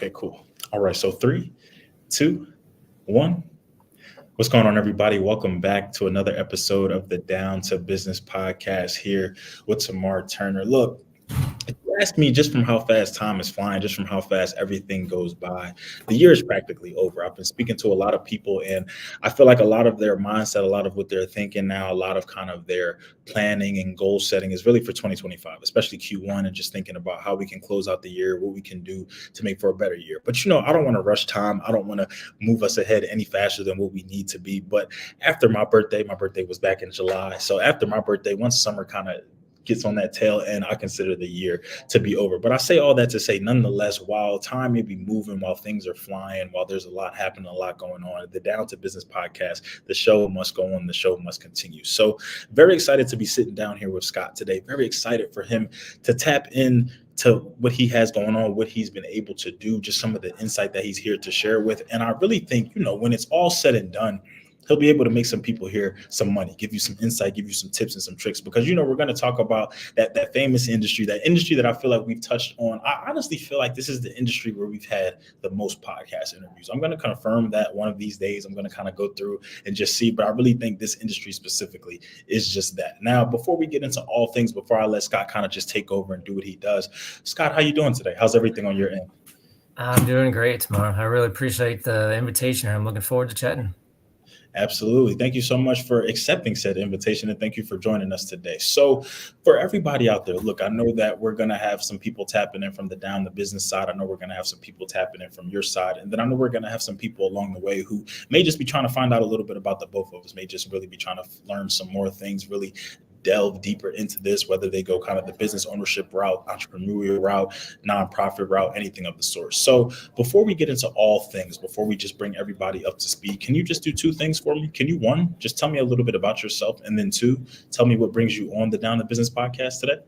Okay, cool. All right, so three, two, one. What's going on, everybody? Welcome back to another episode of the Down to Business podcast here with Tamar Turner. Look, if you ask me, just from how fast time is flying, just from how fast everything goes by, the year is practically over. I've been speaking to a lot of people, and I feel like a lot of their mindset, a lot of what they're thinking now, a lot of kind of their planning and goal setting is really for 2025, especially Q1, and just thinking about how we can close out the year, what we can do to make for a better year. But I don't want to rush time. I don't want to move us ahead any faster than what we need to be. But after my birthday was back in July. So after my birthday, once summer kind of gets on that tail end, I consider the year to be over. But I say all that to say, nonetheless, while time may be moving, while things are flying, while there's a lot happening, a lot going on, the Down to Business podcast, the show must go on, the show must continue. So very excited to be sitting down here with Scott today. Very excited for him to tap in to what he has going on, what he's been able to do, just some of the insight that he's here to share with. And I really think, when it's all said and done, he'll be able to make some people here some money, give you some insight, give you some tips and some tricks, because we're going to talk about that famous industry, that industry that I feel like we've touched on. I honestly feel like this is the industry where we've had the most podcast interviews. I'm going to confirm that one of these days. I'm going to kind of go through and just see, but I really think this industry specifically is just that. Now, before we get into all things, before I let Scott kind of just take over and do what he does, Scott, how you doing today? How's everything on your end? I'm doing great, Tamar. I really appreciate the invitation. I'm looking forward to chatting. Absolutely. Thank you so much for accepting said invitation, and thank you for joining us today. So for everybody out there, look, I know that we're going to have some people tapping in from the Down the Business side. I know we're going to have some people tapping in from your side. And then I know we're going to have some people along the way who may just be trying to find out a little bit about the both of us, may just really be trying to learn some more things, really delve deeper into this, whether they go kind of the business ownership route, entrepreneurial route, nonprofit route, anything of the sort. So before we get into all things, before we just bring everybody up to speed, can you just do two things for me? Can you, one, just tell me a little bit about yourself, and then two, tell me what brings you on the Down the Business podcast today?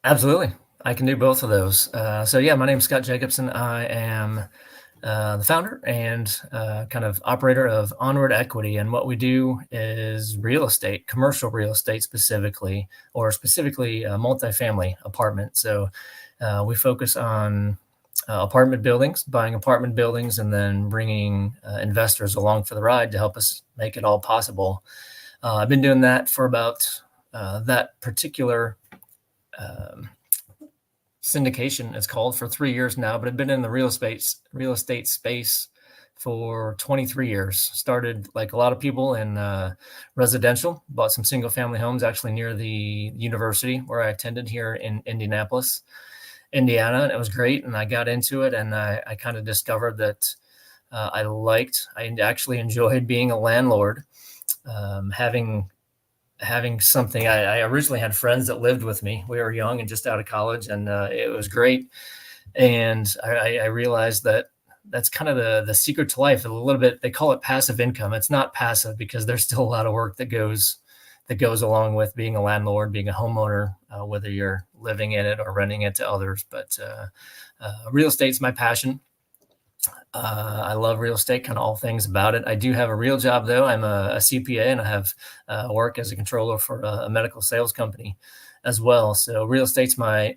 Absolutely. I can do both of those. My name is Scott Jacobson. I am the founder and kind of operator of Onward Equity. And what we do is real estate, commercial real estate specifically, or specifically multifamily apartment. So we focus on apartment buildings, buying apartment buildings, and then bringing investors along for the ride to help us make it all possible. I've been doing that for about that particular syndication, it's called, for 3 years now, but I've been in the real estate space for 23 years. Started like a lot of people in residential, bought some single family homes actually near the university where I attended here in Indianapolis, Indiana, and it was great. And I got into it, and I kind of discovered that I actually enjoyed being a landlord, having something. I originally had friends that lived with me. We were young and just out of college, and it was great. And I realized that that's kind of the secret to life. A little bit, they call it passive income. It's not passive because there's still a lot of work that goes along with being a landlord, being a homeowner, whether you're living in it or renting it to others. But real estate's my passion. I love real estate, kind of all things about it. I do have a real job, though. I'm a CPA, and I have work as a controller for a medical sales company as well. So real estate's my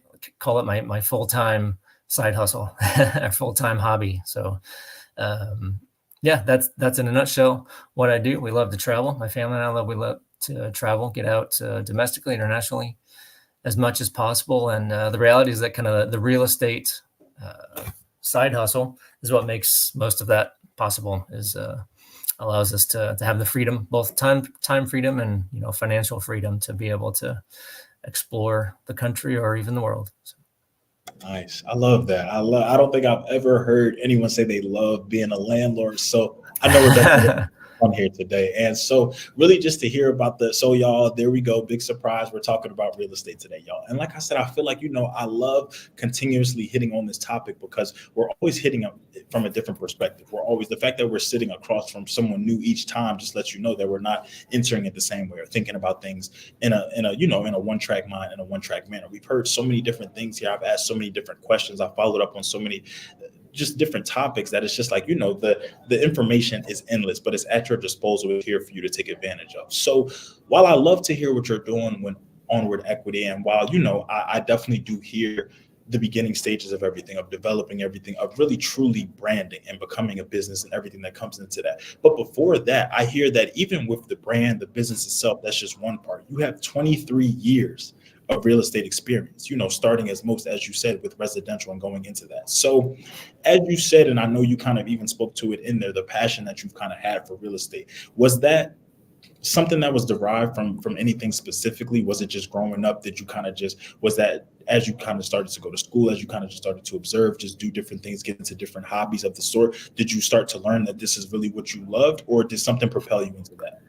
full-time side hustle, a full-time hobby. So that's in a nutshell what I do. We love to travel. My family and we love to travel, get out domestically, internationally as much as possible. And the reality is that kind of the real estate side hustle is what makes most of that possible, is allows us to have the freedom, both time freedom and financial freedom, to be able to explore the country or even the world. So. Nice. I love that. I don't think I've ever heard anyone say they love being a landlord. So I know we're definitely on here today. And so really just to hear about so y'all, there we go. Big surprise. We're talking about real estate today, y'all. And like I said, I feel like, I love continuously hitting on this topic because we're always hitting up from a different perspective. The fact that we're sitting across from someone new each time just lets you know that we're not entering it the same way or thinking about things in a one-track mind, in a one-track manner. We've heard so many different things here. I've asked so many different questions. I followed up on so many just different topics that it's just like, the information is endless, but it's at your disposal. It's here for you to take advantage of. So while I love to hear what you're doing when Onward Equity, and while, I definitely do hear the beginning stages of everything, of developing everything, of really truly branding and becoming a business and everything that comes into that. But before that, I hear that even with the brand, the business itself, that's just one part. You have 23 years of real estate experience, starting as you said, with residential and going into that. So as you said, and I know you kind of even spoke to it in there, the passion that you've kind of had for real estate, was that something that was derived from anything specifically? Was it just growing up? Did you kind of just, was that as you kind of started to go to school, as you kind of just started to observe, just do different things, get into different hobbies of the sort, did you start to learn that this is really what you loved, or did something propel you into that?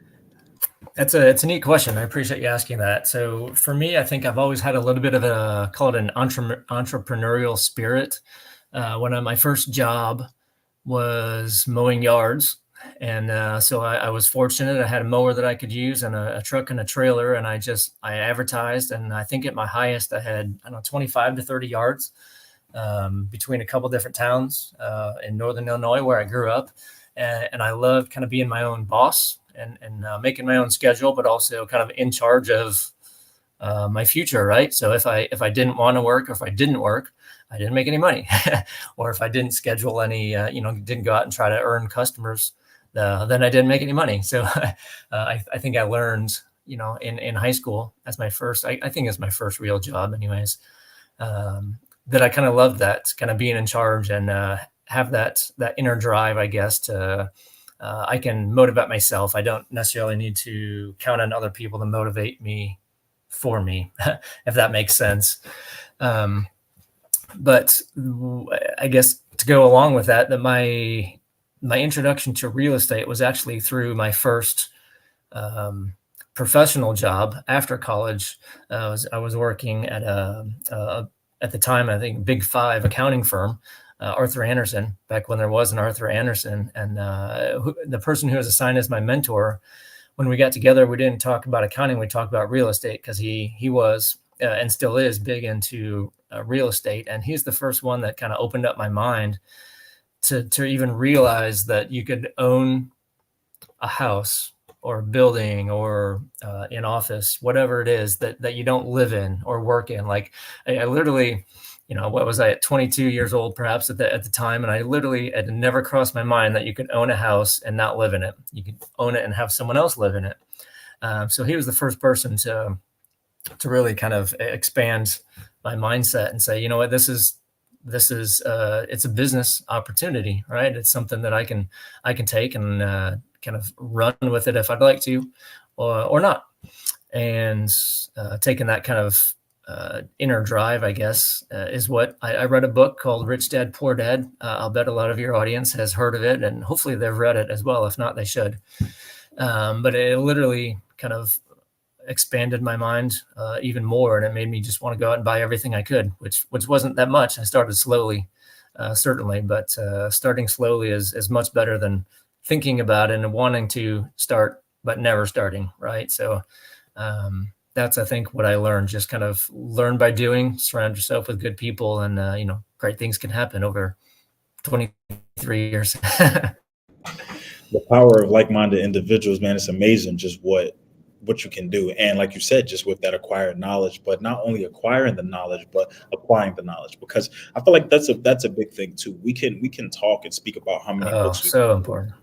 It's a neat question. I appreciate you asking that. So for me, I think I've always had a little bit of call it an entrepreneurial spirit. My first job was mowing yards. And so I was fortunate. I had a mower that I could use and a truck and a trailer. And I advertised. And I think at my highest, I had, 25 to 30 yards between a couple different towns in Northern Illinois where I grew up. And I loved kind of being my own boss and making my own schedule, but also kind of in charge of my future, right? So if I didn't want to work, or if I didn't work, I didn't make any money. Or if I didn't schedule any, didn't go out and try to earn customers, then I didn't make any money. So I think I learned, in high school as my first, I think it's my first real job anyways, that I kind of loved that kind of being in charge and have that inner drive, I guess, to I can motivate myself. I don't necessarily need to count on other people to motivate me for me, if that makes sense. But I guess to go along with that, my introduction to real estate was actually through my first professional job after college. I was working at at the time, I think, Big Five accounting firm, Arthur Andersen, back when there was an Arthur Andersen. And the person who was assigned as my mentor, when we got together, we didn't talk about accounting. We talked about real estate, because he was and still is big into real estate. And he's the first one that kind of opened up my mind to even realize that you could own a house or a building or an office, whatever it is that you don't live in or work in. Like I literally, what was I at 22 years old, perhaps at the time. And I literally had never crossed my mind that you could own a house and not live in it. You could own it and have someone else live in it. So he was the first person to really kind of expand my mindset and say, you know what, this is it's a business opportunity, right? It's something that I can take and kind of run with it if I'd like to, or not. And taking that kind of inner drive, I guess, is what I read a book called Rich Dad, Poor Dad. I'll bet a lot of your audience has heard of it, and hopefully they've read it as well. If not, they should. But it literally kind of expanded my mind even more, and it made me just want to go out and buy everything I could, which wasn't that much. I started slowly, certainly, but starting slowly is much better than thinking about it and wanting to start but never starting, right? So that's, I think, what I learned. Just kind of learn by doing, surround yourself with good people, and great things can happen over 23 years. The power of like-minded individuals, man, it's amazing just what you can do. And like you said, just with that acquired knowledge, but not only acquiring the knowledge, but applying the knowledge, because I feel like that's a big thing too. We can talk and speak about how many books so important,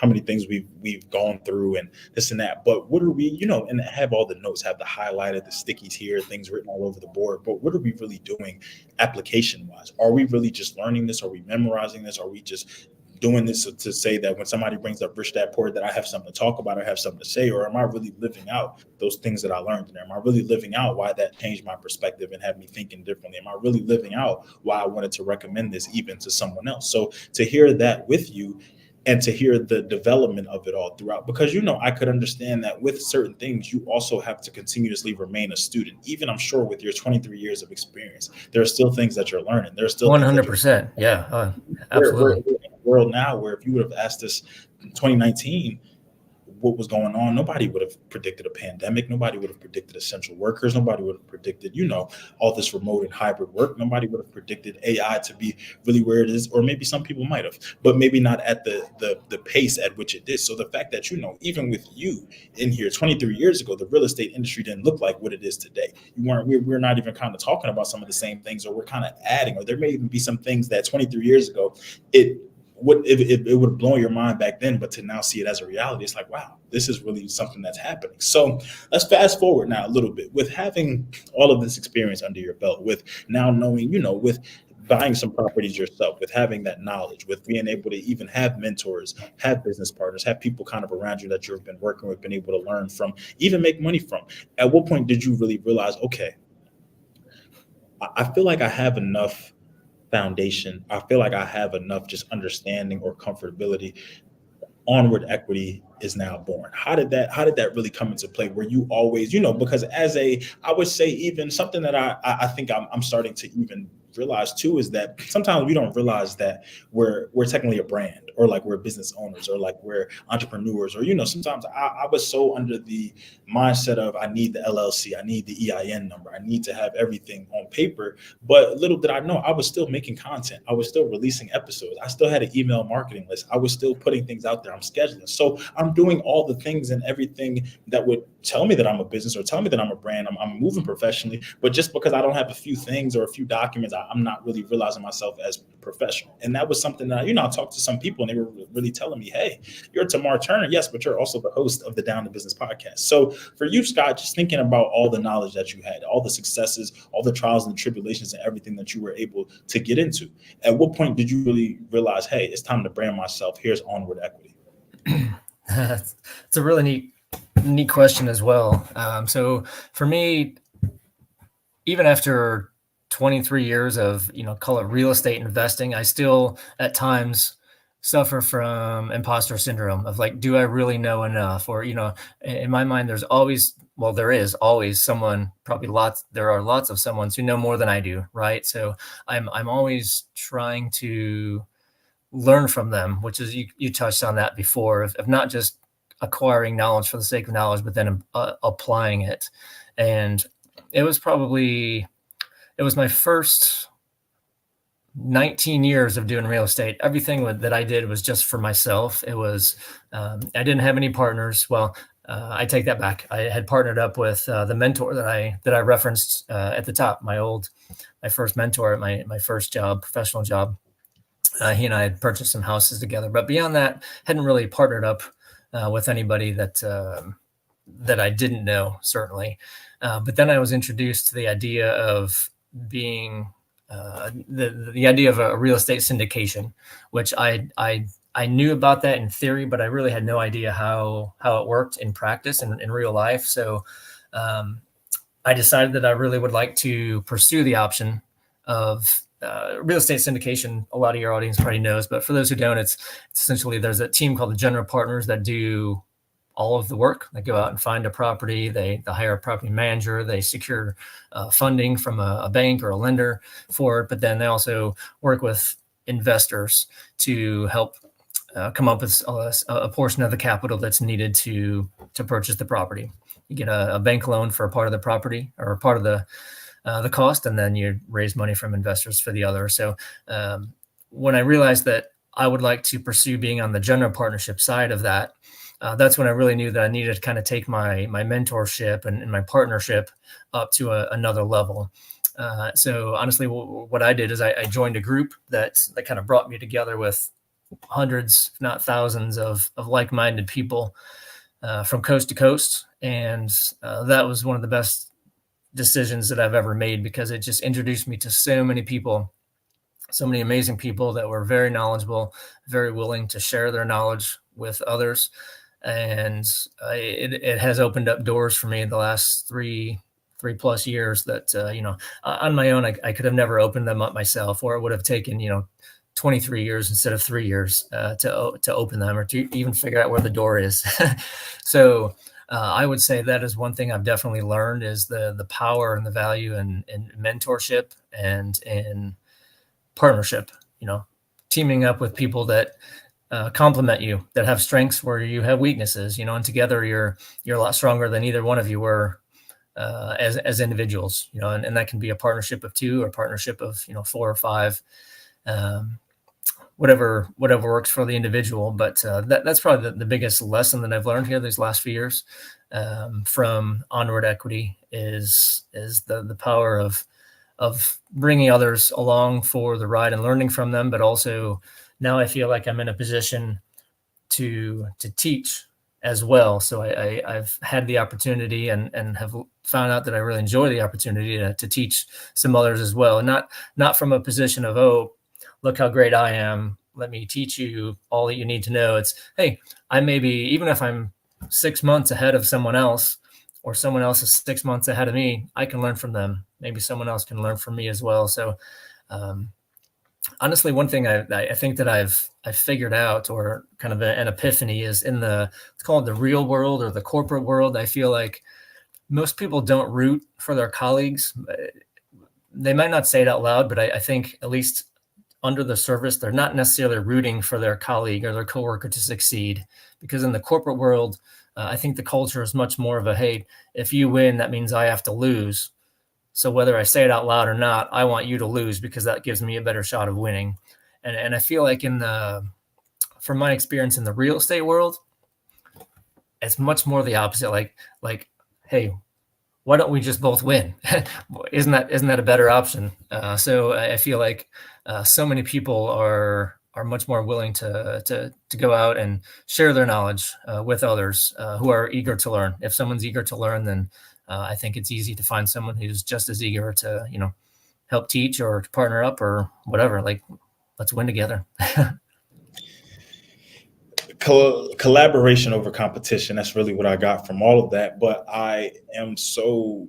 how many things we've gone through and this and that, but what are we, and have all the notes, have the highlighted, the stickies here, things written all over the board, but what are we really doing application wise? Are we really just learning this? Are we memorizing this? Are we just doing this to say that when somebody brings up Rich Dad Poor Dad, I have something to talk about, I have something to say? Or am I really living out those things that I learned in there? Am I really living out why that changed my perspective and had me thinking differently? Am I really living out why I wanted to recommend this even to someone else? So to hear that with you, and to hear the development of it all throughout, because I could understand that with certain things, you also have to continuously remain a student. Even, I'm sure, with your 23 years of experience, there are still things that you're learning. There's still 100%. Yeah, absolutely. We're in a world now where if you would have asked us in 2019, what was going on, nobody would have predicted a pandemic. Nobody would have predicted essential workers. Nobody would have predicted, all this remote and hybrid work. Nobody would have predicted AI to be really where it is, or maybe some people might have, but maybe not at the pace at which it did. So the fact that, even with you in here 23 years ago, the real estate industry didn't look like what it is today. We're not even kind of talking about some of the same things, or we're kind of adding, or there may even be some things that 23 years ago, it would have blown your mind back then, but to now see it as a reality, it's like, wow, this is really something that's happening. So let's fast forward now a little bit. With having all of this experience under your belt, with now knowing, with buying some properties yourself, with having that knowledge, with being able to even have mentors, have business partners, have people kind of around you that you've been working with, been able to learn from, even make money from. At what point did you really realize, okay, I feel like I have enough foundation. I feel like I have enough just understanding or comfortability. Onward equity is now born. How did that really come into play? Were you always, because I would say, even something that I think I'm starting to even realize too, is that sometimes we don't realize that we're technically a brand, or like we're business owners, or like we're entrepreneurs, or sometimes I was so under the mindset of, I need the LLC, I need the EIN number, I need to have everything on paper. But little did I know, I was still making content, I was still releasing episodes, I still had an email marketing list, I was still putting things out there, I'm scheduling. So I'm doing all the things and everything that would tell me that I'm a business, or tell me that I'm a brand. I'm moving professionally, but just because I don't have a few things or a few documents, I'm not really realizing myself as professional. And that was something that, I talked to some people, and they were really telling me, hey, you're Tamar Turner. Yes, but you're also the host of the Down to Business podcast. So for you, Scott, just thinking about all the knowledge that you had, all the successes, all the trials and tribulations, and everything that you were able to get into, at what point did you really realize, hey, it's time to brand myself? Here's Onward Equity. It's a really neat question as well. So for me, even after 23 years of, call it real estate investing, I still at times suffer from imposter syndrome of like, do I really know enough? Or, in my mind, there is always someone, there are lots of someones who know more than I do. Right. So I'm always trying to learn from them, which is, you touched on that before, of not just acquiring knowledge for the sake of knowledge, but then applying it. And it was my first 19 years of doing real estate. Everything that I did was just for myself. It was, I didn't have any partners. Well, I take that back. I had partnered up with the mentor that I referenced at the top, my first mentor at my first job, professional job. He and I had purchased some houses together, but beyond that, hadn't really partnered up with anybody that I didn't know, certainly. But then I was introduced to the idea of being the idea of a real estate syndication, which I knew about that in theory, but I really had no idea how it worked in practice and in real life. So I decided that I really would like to pursue the option of real estate syndication. A lot of your audience probably knows, but for those who don't, it's essentially, there's a team called the general partners that do all of the work. They go out and find a property, they hire a property manager, they secure funding from a bank or a lender for it, but then they also work with investors to help come up with a portion of the capital that's needed to purchase the property. You get a bank loan for a part of the property, or part of the cost, and then you raise money from investors for the other. So when I realized that I would like to pursue being on the general partnership side of that, that's when I really knew that I needed to kind of take my mentorship and my partnership up to another level. So honestly, what I did is I joined a group that kind of brought me together with hundreds, if not thousands, of like-minded people from coast to coast. And that was one of the best decisions that I've ever made, because it just introduced me to so many people, so many amazing people that were very knowledgeable, very willing to share their knowledge with others. And it has opened up doors for me in the last three plus years that, on my own, I could have never opened them up myself, or it would have taken, 23 years instead of 3 years to open them, or to even figure out where the door is. So I would say that is one thing I've definitely learned, is the power and the value in mentorship and in partnership, teaming up with people that complement you, that have strengths where you have weaknesses, and together you're a lot stronger than either one of you were as individuals, and that can be a partnership of two or a partnership of, four or five, um, whatever works for the individual. But that's probably the biggest lesson that I've learned here these last few years, from Onward Equity, is the power of bringing others along for the ride and learning from them. But also now I feel like I'm in a position to teach as well. So I've had the opportunity and have found out that I really enjoy the opportunity to teach some others as well. And not from a position of, oh, look how great I am, let me teach you all that you need to know. It's, hey, I may be, even if I'm 6 months ahead of someone else, or someone else is 6 months ahead of me, I can learn from them. Maybe someone else can learn from me as well. So honestly, one thing I think that I've figured out, or kind of an epiphany, is it's called the real world or the corporate world. I feel like most people don't root for their colleagues. They might not say it out loud, but I think, at least under the surface, they're not necessarily rooting for their colleague or their coworker to succeed. Because in the corporate world, I think the culture is much more of a, hey, if you win, that means I have to lose. So whether I say it out loud or not, I want you to lose because that gives me a better shot of winning. And I feel like from my experience in the real estate world, it's much more the opposite. Like, hey, why don't we just both win? Isn't that a better option? So I feel like so many people are much more willing to go out and share their knowledge with others who are eager to learn. If someone's eager to learn, then I think it's easy to find someone who's just as eager to, help teach or to partner up or whatever. Like, let's win together. Collaboration over competition. That's really what I got from all of that. But I am so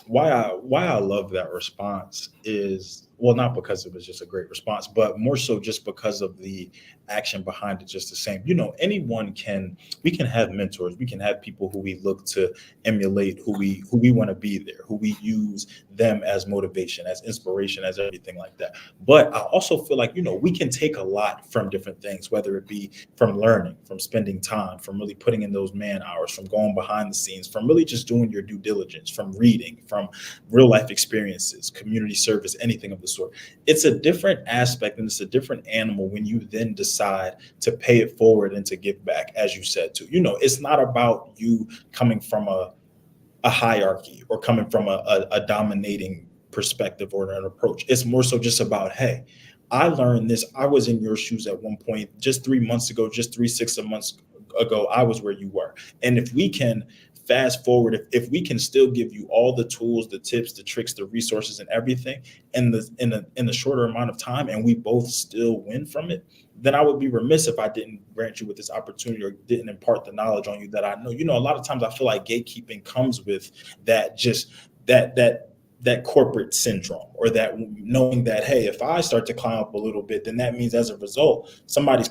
why I love that response is, well, not because it was just a great response, but more so just because of the action behind it. Just the same, we can have mentors, we can have people who we look to emulate, who we want to be there, who we use them as motivation, as inspiration, as everything like that. But I also feel like, we can take a lot from different things, whether it be from learning, from spending time, from really putting in those man hours, from going behind the scenes, from really just doing your due diligence, from reading, from real life experiences, community service, anything of the sort. It's a different aspect and it's a different animal when you then decide to pay it forward and to give back, as you said too. It's not about you coming from a hierarchy or coming from a dominating perspective or an approach. It's more so just about, hey, I learned this. I was in your shoes at one point, just 3 months ago, just 6 months ago, I was where you were. And if we can fast forward, if we can still give you all the tools, the tips, the tricks, the resources, and everything in the shorter amount of time, and we both still win from it, then I would be remiss if I didn't grant you with this opportunity or didn't impart the knowledge on you that I know. A lot of times I feel like gatekeeping comes with that, just that corporate syndrome, or that knowing that, hey, if I start to climb up a little bit, then that means as a result, somebody's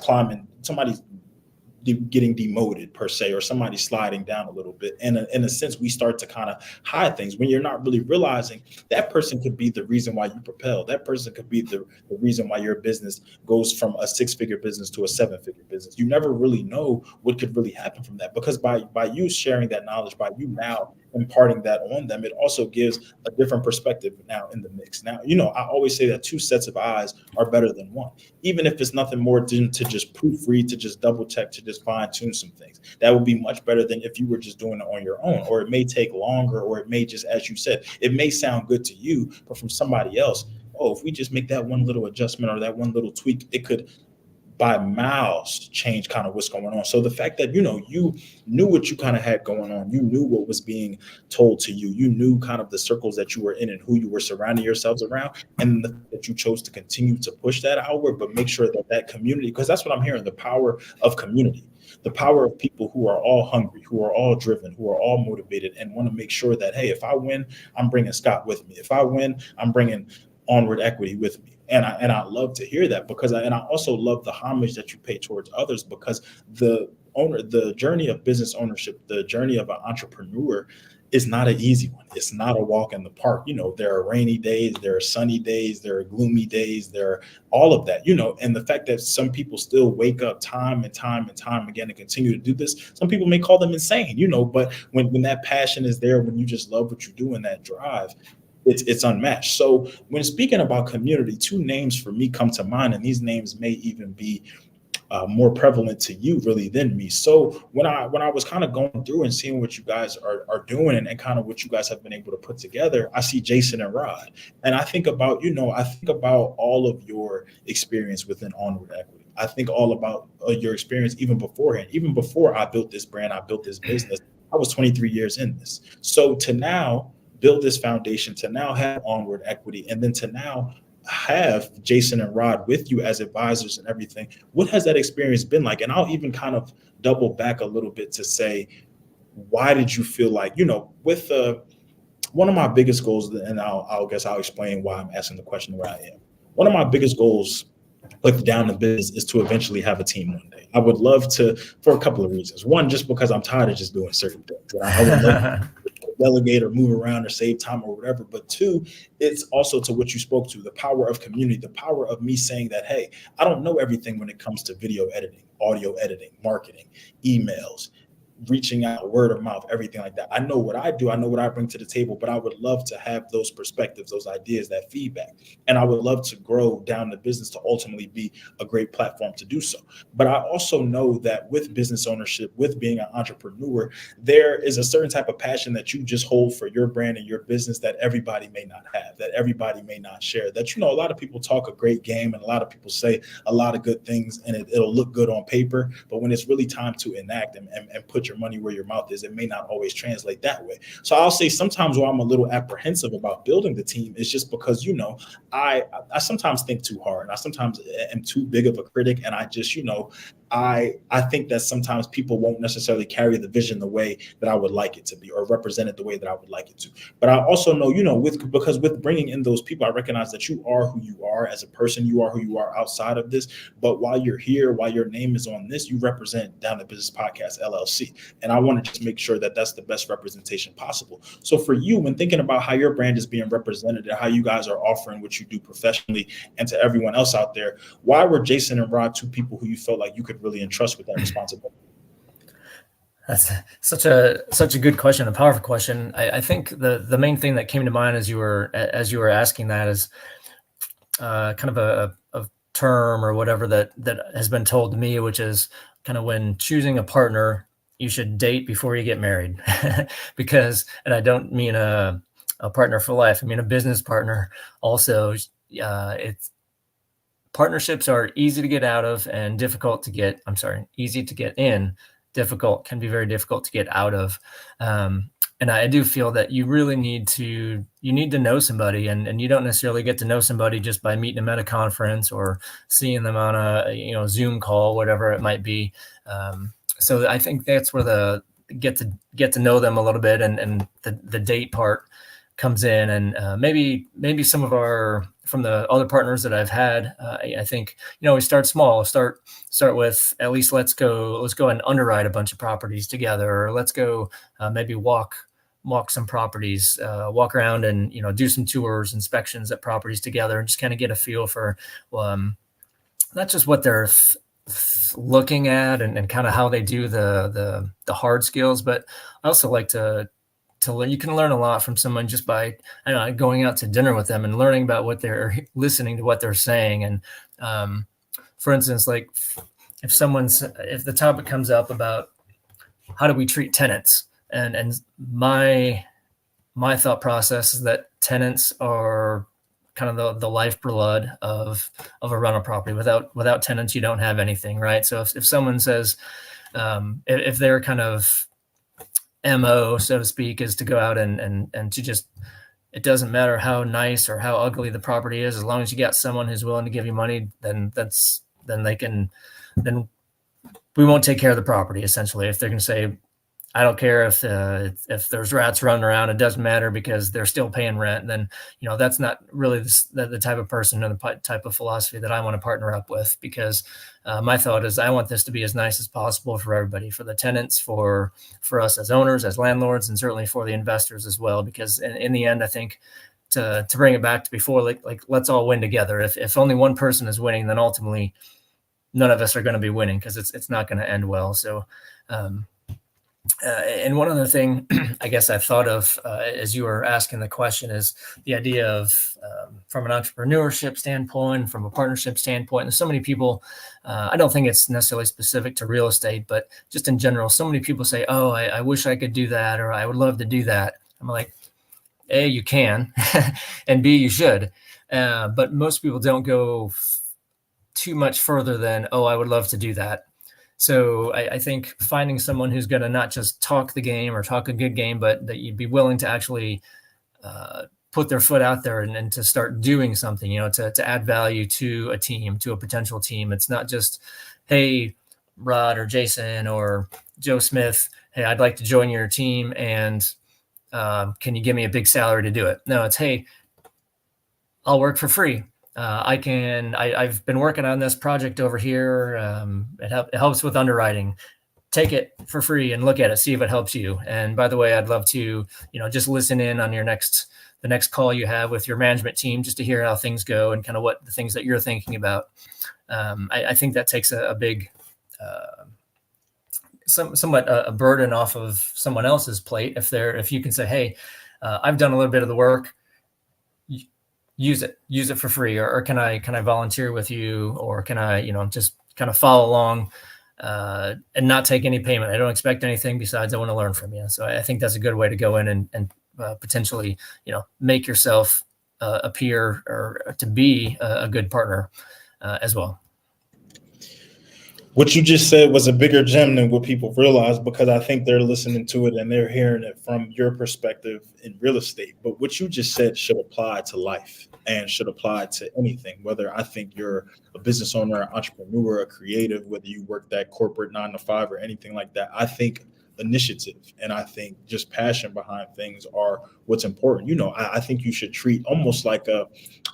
getting demoted per se, or somebody sliding down a little bit. And in a sense, we start to kind of hide things when you're not really realizing that person could be the reason why you propel. That person could be the reason why your business goes from a 6-figure business to a 7-figure business. You never really know what could really happen from that, because by you sharing that knowledge, by you now imparting that on them, it also gives a different perspective now in the mix. Now, I always say that 2 sets of eyes are better than one, even if it's nothing more than to just proofread, to just double check, to just fine tune some things. That would be much better than if you were just doing it on your own, or it may take longer, or it may just, as you said, it may sound good to you, but from somebody else, oh, if we just make that one little adjustment or that one little tweak, it could by miles change kind of what's going on. So the fact that, you knew what you kind of had going on, you knew what was being told to you, you knew kind of the circles that you were in and who you were surrounding yourselves around, and that you chose to continue to push that outward, but make sure that community, because that's what I'm hearing, the power of community, the power of people who are all hungry, who are all driven, who are all motivated, and want to make sure that, hey, if I win, I'm bringing Scott with me. If I win, I'm bringing Onward Equity with me. And I love to hear that, because I also love the homage that you pay towards others, because the journey of business ownership, the journey of an entrepreneur, is not an easy one. It's not a walk in the park. There are rainy days, there are sunny days, there are gloomy days, there are all of that, and the fact that some people still wake up time and time and time again and continue to do this, some people may call them insane, but when that passion is there, when you just love what you do and that drive, it's unmatched. So when speaking about community, two names for me come to mind, and these names may even be more prevalent to you really than me. So when I was kind of going through and seeing what you guys are doing and kind of what you guys have been able to put together, I see Jason and Rod, and I think about all of your experience within Onward Equity. I think all about your experience even beforehand, even before I built this brand, I built this business. I was 23 years in this. So to now build this foundation, to now have Onward Equity, and then to now have Jason and Rod with you as advisors and everything, what has that experience been like? And I'll even kind of double back a little bit to say, why did you feel like, with one of my biggest goals, and I'll explain why I'm asking the question where I am. One of my biggest goals with Down to Biz is to eventually have a team one day. I would love to, for a couple of reasons. One, just because I'm tired of just doing certain things. I would love to delegate or move around or save time or whatever. But two, it's also to what you spoke to, the power of community, the power of me saying that, hey, I don't know everything when it comes to video editing, audio editing, marketing, emails, reaching out, word of mouth, everything like that. I know what I do. I know what I bring to the table, but I would love to have those perspectives, those ideas, that feedback. And I would love to grow Down the Business to ultimately be a great platform to do so. But I also know that with business ownership, with being an entrepreneur, there is a certain type of passion that you just hold for your brand and your business that everybody may not have, that everybody may not share. That, a lot of people talk a great game and a lot of people say a lot of good things and it'll look good on paper. But when it's really time to enact and put your money where your mouth is, it may not always translate that way. So I'll say sometimes where I'm a little apprehensive about building the team is just because, I sometimes think too hard, and I sometimes am too big of a critic, and I just, I think that sometimes people won't necessarily carry the vision the way that I would like it to be, or represent it the way that I would like it to. But I also know, because with bringing in those people, I recognize that you are who you are as a person, you are who you are outside of this. But while you're here, while your name is on this, you represent Down the Business Podcast LLC. And I want to just make sure that that's the best representation possible. So for you, when thinking about how your brand is being represented and how you guys are offering what you do professionally and to everyone else out there, why were Jason and Rod two people who you felt like you could really entrust with that responsibility? That's such a good question, a powerful question. I think the main thing that came to mind as you were asking that is kind of a term or whatever that has been told to me, which is kind of when choosing a partner, you should date before you get married. Because, and I don't mean a partner for life, I mean a business partner also. It's partnerships are easy to get out of and easy to get in. Difficult can be very difficult to get out of. And I do feel that you really need to know somebody, and you don't necessarily get to know somebody just by meeting them at a conference or seeing them on a Zoom call, whatever it might be. So I think that's where the get to know them a little bit, and the date part comes in. And maybe some of from the other partners that I've had, I think, we start small, start with, at least let's go and underwrite a bunch of properties together, or let's go maybe walk some properties, walk around and, do some tours, inspections at properties together, and just kind of get a feel for not just what they're looking at and kind of how they do the hard skills, but I also like to learn. You can learn a lot from someone just by going out to dinner with them and learning about what they're listening to, what they're saying. And for instance, like if the topic comes up about how do we treat tenants, and my thought process is that tenants are kind of the lifeblood of a rental property. Without tenants, you don't have anything, right? So if someone says, if they're kind of MO, so to speak, is to go out and to just, it doesn't matter how nice or how ugly the property is, as long as you got someone who's willing to give you money, then we won't take care of the property, essentially. If they're going to say, I don't care if there's rats running around. It doesn't matter because they're still paying rent. Then that's not really the type of person or the type of philosophy that I want to partner up with. Because my thought is I want this to be as nice as possible for everybody, for the tenants, for us as owners, as landlords, and certainly for the investors as well. Because in the end, I think to bring it back to before, like let's all win together. If only one person is winning, then ultimately none of us are going to be winning, because it's not going to end well. So. And one other thing I guess I thought of as you were asking the question is the idea of from an entrepreneurship standpoint, from a partnership standpoint. And so many people, I don't think it's necessarily specific to real estate, but just in general, so many people say, oh, I wish I could do that, or I would love to do that. I'm like, A, you can, and B, you should. But most people don't go too much further than, oh, I would love to do that. So I think finding someone who's going to not just talk the game or talk a good game, but that you'd be willing to actually put their foot out there and to start doing something, to add value to a team, to a potential team. It's not just, hey, Rod or Jason or Joe Smith, hey, I'd like to join your team, and can you give me a big salary to do it? No, it's, hey, I'll work for free. I've been working on this project over here. It helps with underwriting. Take it for free and look at it, see if it helps you. And by the way, I'd love to, just listen in on the next call you have with your management team, just to hear how things go and kind of what the things that you're thinking about. I think that takes a big, somewhat a burden off of someone else's plate. If you can say, hey, I've done a little bit of the work, use it for free, or can I volunteer with you, or can I, just kind of follow along and not take any payment. I don't expect anything besides I want to learn from you. So I think that's a good way to go in and potentially, make yourself appear or to be a good partner as well. What you just said was a bigger gem than what people realize, because I think they're listening to it and they're hearing it from your perspective in real estate. But what you just said should apply to life and should apply to anything, whether I think you're a business owner, an entrepreneur, a creative, whether you work that corporate 9 to 5 or anything like that. I think initiative and I think just passion behind things are what's important. I think you should treat almost like an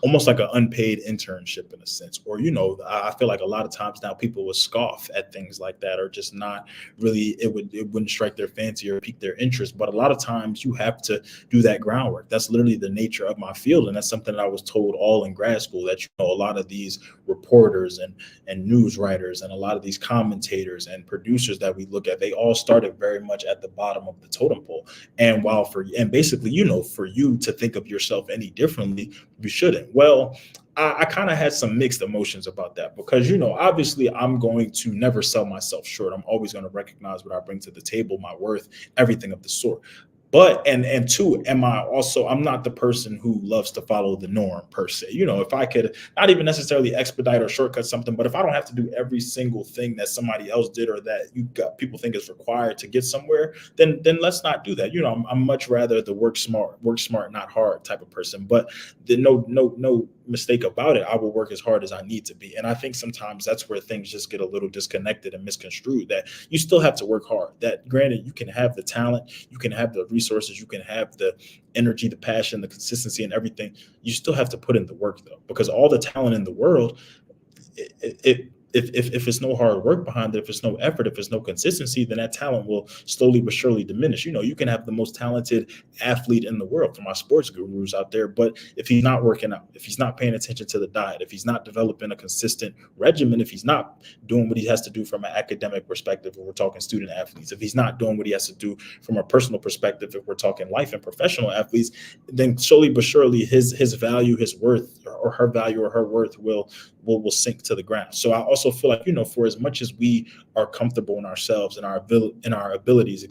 unpaid internship in a sense, or I feel like a lot of times now people would scoff at things like that, or just not really, it wouldn't strike their fancy or pique their interest. But a lot of times you have to do that groundwork. That's literally the nature of my field, and that's something that I was told all in grad school, that a lot of these reporters and news writers and a lot of these commentators and producers that we look at, they all started very much at the bottom of the totem pole. And basically, for you to think of yourself any differently, you shouldn't. Well, I kind of had some mixed emotions about that, because, obviously I'm going to never sell myself short. I'm always going to recognize what I bring to the table, my worth, everything of the sort. But and two, I'm not the person who loves to follow the norm per se. If I could not even necessarily expedite or shortcut something, but if I don't have to do every single thing that somebody else did or that people think is required to get somewhere, then let's not do that. I'm much rather the work smart, not hard type of person. But no mistake about it, I will work as hard as I need to be. And I think sometimes that's where things just get a little disconnected and misconstrued, that you still have to work hard. That granted, you can have the talent, you can have the resources, you can have the energy, the passion, the consistency and everything. You still have to put in the work though, because all the talent in the world, if it's no hard work behind it, if it's no effort, if it's no consistency, then that talent will slowly but surely diminish. You can have the most talented athlete in the world, for my sports gurus out there, but if he's not working out, if he's not paying attention to the diet, if he's not developing a consistent regimen, if he's not doing what he has to do from an academic perspective, if we're talking student athletes, if he's not doing what he has to do from a personal perspective, if we're talking life and professional athletes, then slowly but surely his value, his worth, or her value or her worth will sink to the ground. So I also feel like, for as much as we are comfortable in ourselves and our abilities,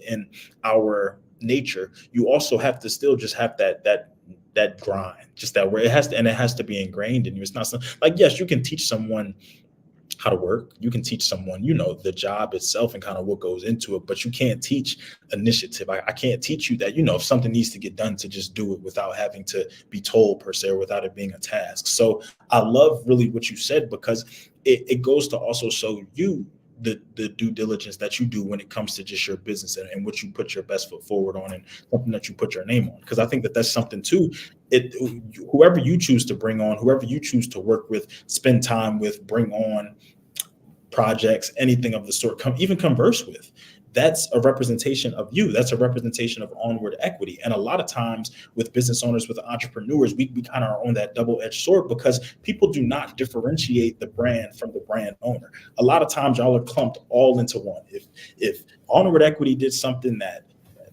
in our nature, you also have to still just have that grind, just that where it has to be ingrained in you. It's not something like, yes, you can teach someone how to work. You can teach someone, the job itself and kind of what goes into it, but you can't teach initiative. I can't teach you that, if something needs to get done, to just do it without having to be told per se, or without it being a task. So I love really what you said, because it goes to also show you the due diligence that you do when it comes to just your business and what you put your best foot forward on and something that you put your name on. Because I think that that's something too. Whoever you choose to bring on, whoever you choose to work with, spend time with, bring on projects, anything of the sort, even converse with, that's a representation of you. That's a representation of Onward Equity. And a lot of times with business owners, with entrepreneurs, we kind of are on that double-edged sword because people do not differentiate the brand from the brand owner. A lot of times y'all are clumped all into one. If Onward Equity did something that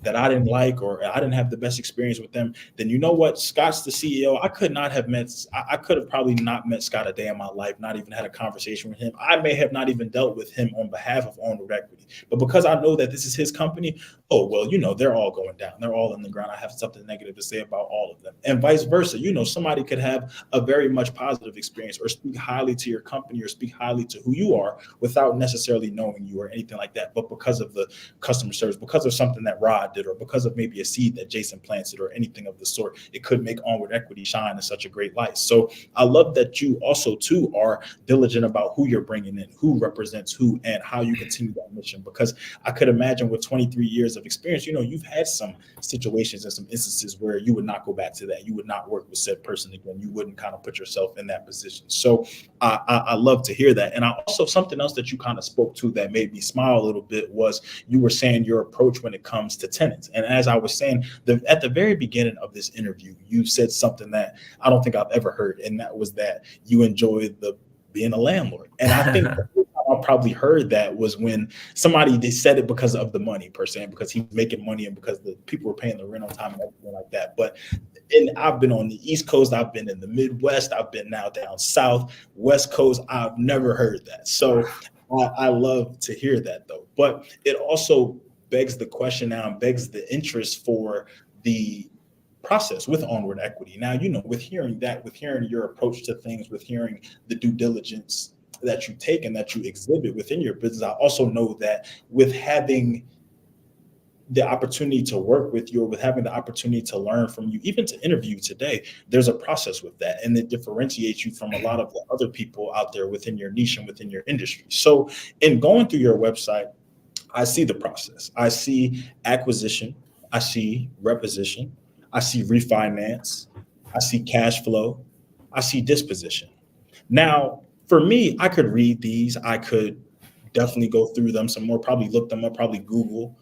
I didn't like, or I didn't have the best experience with them, then you know what? Scott's the CEO. I could have probably not met Scott a day in my life, not even had a conversation with him. I may have not even dealt with him on behalf of Onward Equity. But because I know that this is his company, oh, well, they're all going down. They're all in the ground. I have something negative to say about all of them. And vice versa. Somebody could have a very much positive experience or speak highly to your company or speak highly to who you are without necessarily knowing you or anything like that. But because of the customer service, because of something that Rod did, or because of maybe a seed that Jason planted or anything of the sort, it could make Onward Equity shine in such a great light. So I love that you also too are diligent about who you're bringing in, who represents who, and how you continue that mission. Because I could imagine with 23 years of experience, you've had some situations and some instances where you would not go back to that. You would not work with said person again. You wouldn't kind of put yourself in that position. So I love to hear that. And I also, something else that you kind of spoke to that made me smile a little bit was you were saying your approach when it comes to tenants. And as I was saying, at the very beginning of this interview, you said something that I don't think I've ever heard. And that was that you enjoyed being a landlord. And I think I probably heard that was when they said it because of the money per se, because he's making money and because the people were paying the rent on time and everything like that. But I've been on the East Coast, I've been in the Midwest, I've been now down South, West Coast. I've never heard that. So I love to hear that though. But it also begs the question now and begs the interest for the process with Onward Equity. Now, with hearing that, with hearing your approach to things, with hearing the due diligence that you take and that you exhibit within your business, I also know that with having the opportunity to work with you, or with having the opportunity to learn from you, even to interview today, there's a process with that. And it differentiates you from a lot of the other people out there within your niche and within your industry. So in going through your website, I see the process. I see acquisition. I see reposition. I see refinance. I see cash flow. I see disposition. Now, for me, I could read these. I could definitely go through them some more, probably look them up, probably Google,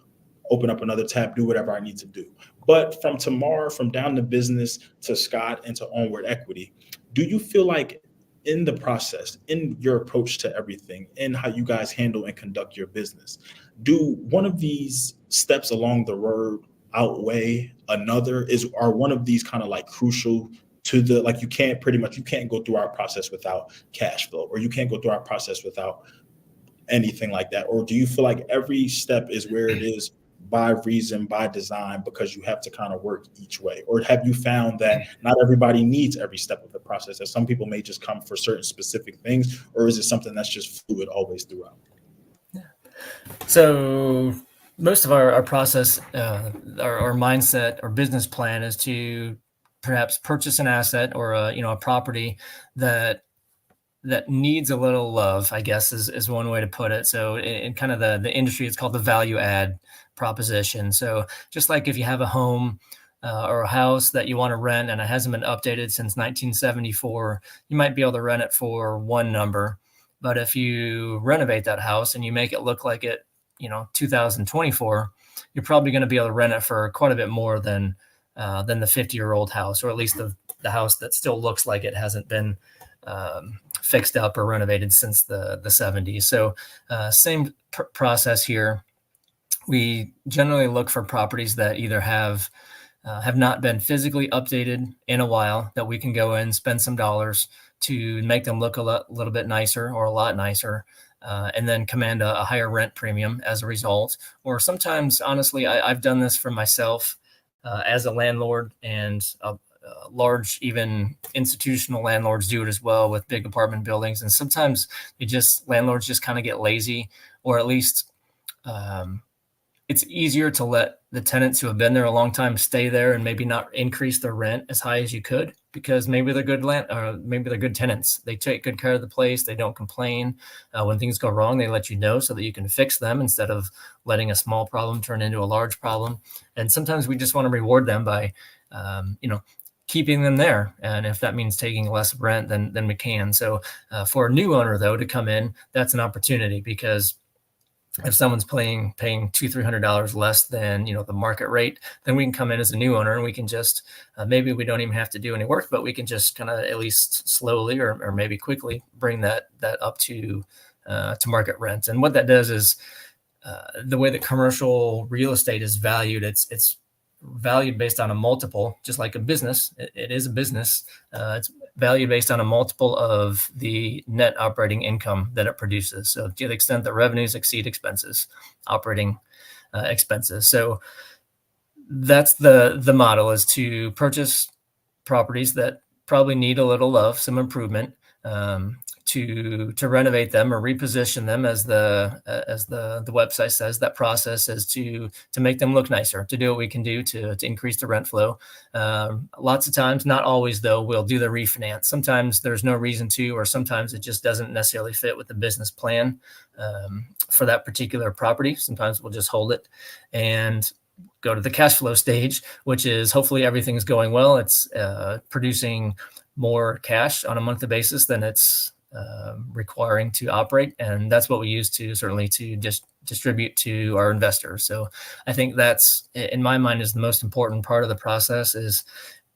open up another tab, do whatever I need to do. But from Tamar, from Down to Business to Scott and to Onward Equity, do you feel like in the process, in your approach to everything, in how you guys handle and conduct your business, do one of these steps along the road outweigh another? Are one of these kind of like crucial to the, like, you can't go through our process without cash flow, or you can't go through our process without anything like that? Or do you feel like every step is where it is by reason, by design, because you have to kind of work each way? Or have you found that not everybody needs every step of the process, that some people may just come for certain specific things? Or is it something that's just fluid always throughout? So most of our process, our mindset, our business plan is to perhaps purchase an asset or a property that needs a little love, I guess is one way to put it. So in kind of the industry, it's called the value add proposition. So just like if you have a home or a house that you want to rent and it hasn't been updated since 1974, you might be able to rent it for one number. But if you renovate that house and you make it look like it, 2024, you're probably going to be able to rent it for quite a bit more than the 50-year-old house, or at least the house that still looks like it hasn't been fixed up or renovated since the 70s. So same process here. We generally look for properties that either have not been physically updated in a while, that we can go in, spend some dollars to make them look a little bit nicer or a lot nicer, and then command a higher rent premium as a result. Or sometimes, honestly, I've done this for myself as a landlord, and large, even institutional landlords do it as well with big apartment buildings. And sometimes landlords just kind of get lazy, or at least it's easier to let the tenants who have been there a long time stay there and maybe not increase their rent as high as you could, because maybe they're good land, or maybe they're good tenants. They take good care of the place. They don't complain. When things go wrong, they let you know so that you can fix them instead of letting a small problem turn into a large problem. And sometimes we just want to reward them by, keeping them there. And if that means taking less rent, then we can. So for a new owner, though, to come in, that's an opportunity, because if someone's paying $200-300 less than the market rate, then we can come in as a new owner and we can just maybe we don't even have to do any work, but we can just kind of at least slowly or maybe quickly bring that up to market rent. And what that does is the way that commercial real estate is valued, it's valued based on a multiple, just like a business. It is a business. It's valued based on a multiple of the net operating income that it produces. So to the extent that revenues exceed expenses, operating expenses. So that's the model, is to purchase properties that probably need a little love, some improvement, to renovate them or reposition them, as the website says. That process is to make them look nicer, to do what we can do to increase the rent flow. Lots of times, not always though, we'll do the refinance. Sometimes there's no reason to, or sometimes it just doesn't necessarily fit with the business plan for that particular property. Sometimes we'll just hold it and go to the cash flow stage, which is hopefully everything's going well. It's producing more cash on a monthly basis than it's requiring to operate, and that's what we use to just distribute to our investors. So I think that's, in my mind, is the most important part of the process, is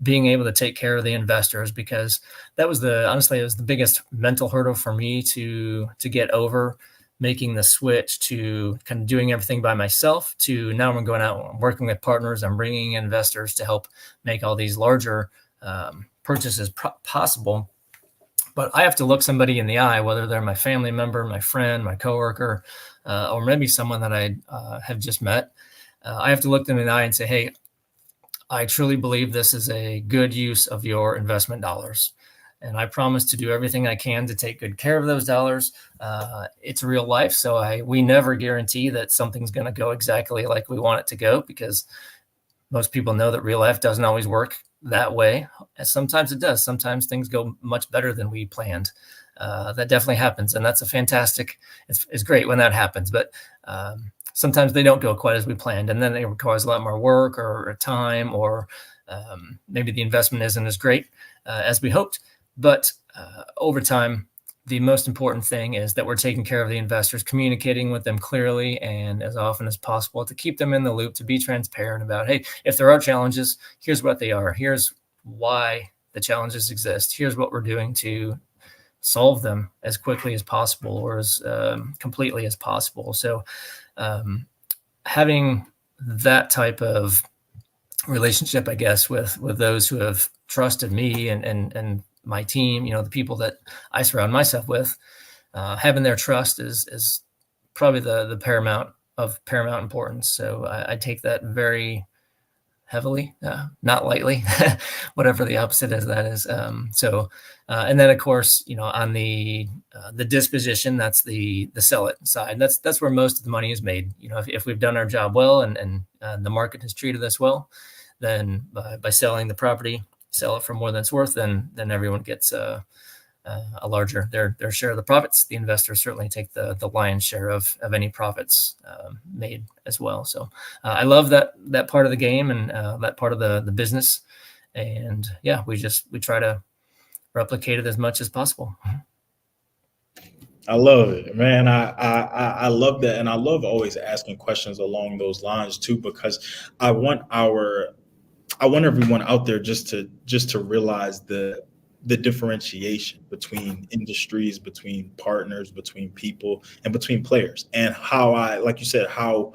being able to take care of the investors, because that was honestly, it was the biggest mental hurdle for me to get over, making the switch to kind of doing everything by myself to now I'm going out and working with partners. I'm bringing in investors to help make all these larger purchases possible. But I have to look somebody in the eye, whether they're my family member, my friend, my coworker, or maybe someone that I have just met. I have to look them in the eye and say, hey, I truly believe this is a good use of your investment dollars. And I promise to do everything I can to take good care of those dollars. It's real life. So we never guarantee that something's going to go exactly like we want it to go, because most people know that real life doesn't always work that way. And sometimes it does. Sometimes things go much better than we planned. That definitely happens. And that's it's great when that happens. But sometimes they don't go quite as we planned. And then it requires a lot more work or time, or maybe the investment isn't as great as we hoped. But over time, the most important thing is that we're taking care of the investors, communicating with them clearly and as often as possible, to keep them in the loop, to be transparent about, hey, if there are challenges, here's what they are. Here's why the challenges exist. Here's what we're doing to solve them as quickly as possible, or as completely as possible. So having that type of relationship, I guess, with those who have trusted me and my team, the people that I surround myself with, having their trust is probably the paramount importance. So I take that very heavily, not lightly, whatever the opposite of that is. And then of course, on the disposition, that's the sell it side. That's where most of the money is made. If we've done our job well and the market has treated us well, then by selling the property, sell it for more than it's worth, then everyone gets a larger their share of the profits. The investors certainly take the lion's share of any profits made as well. So I love that part of the game and that part of the business. And yeah, we try to replicate it as much as possible. I love it, man. I love that, and I love always asking questions along those lines too, because I want everyone out there just to realize the differentiation between industries, between partners, between people, and between players. And how like you said, how,